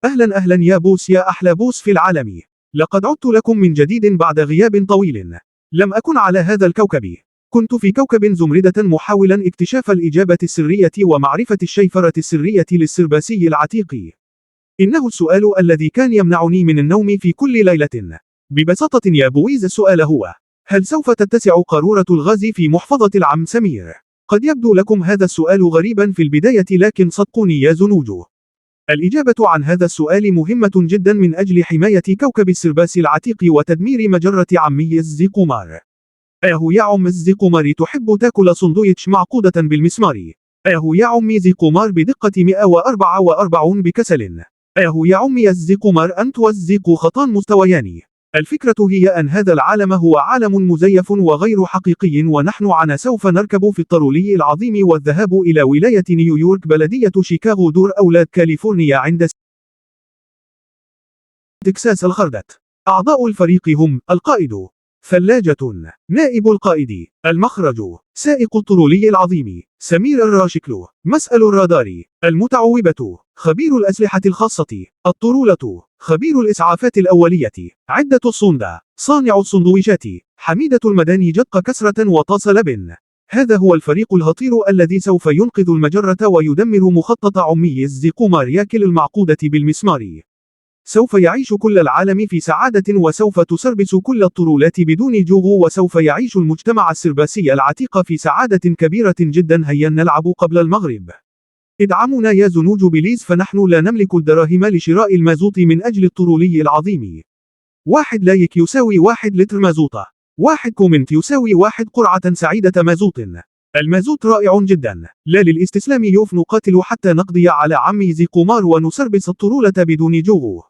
أهلا يا بوس، يا أحلى بوس في العالم. لقد عدت لكم من جديد بعد غياب طويل. لم أكن على هذا الكوكب. كنت في كوكب زمردة محاولا اكتشاف الإجابة السرية ومعرفة الشيفرة السرية للسرباسي العتيق. إنه السؤال الذي كان يمنعني من النوم في كل ليلة. ببساطة يا بويز، السؤال هو: هل سوف تتسع قارورة الغاز في محفظة العم سمير؟ قد يبدو لكم هذا السؤال غريبا في البداية، لكن صدقوني يا زنوج، الإجابة عن هذا السؤال مهمة جدا من أجل حماية كوكب السرباس العتيق وتدمير مجرة عمي الزيقومار. يا عم الزيقومار، تحب تاكل سندويتش معقودة بالمسمار؟ يا عمي زيقومار بدقة 144 بكسل. يا عمي الزيقومار، أنت والزيق خطان مستويان. الفكرة هي أن هذا العالم هو عالم مزيف وغير حقيقي، ونحن سوف نركب في الطرولي العظيم والذهاب إلى ولاية نيويورك، بلدية شيكاغو، دور أولاد كاليفورنيا، عند تكساس الخردت. أعضاء الفريق هم: القائد، ثلاجة، نائب القائد، المخرج، سائق الطرولي العظيم، سمير الراشكل، مسأل الرادار، المتعوبة، خبير الأسلحة الخاصة، الطرولة، خبير الإسعافات الأولية، عدة الصندة، صانع السندويشات، حميدة المداني، جدق كسرة وطاس لبن. هذا هو الفريق الهطير الذي سوف ينقذ المجرة ويدمر مخطط عمي الزيقومار ياكل المعقودة بالمسمار. سوف يعيش كل العالم في سعادة، وسوف تسربس كل الطرولات بدون جوغ، وسوف يعيش المجتمع السرباسي العتيق في سعادة كبيرة جدا. هيا نلعب قبل المغرب. ادعمونا يا زنوج بليز، فنحن لا نملك الدراهم لشراء المازوت من أجل الطرولي العظيم. 1 لايك يساوي 1 لتر مازوطة. 1 كومنت يساوي 1 قرعة سعيدة مازوت. المازوت رائع جدا. لا للاستسلام، يوف، نقاتل حتى نقضي على عمي زيقومار ونسربس الطرولة بدون جوغ.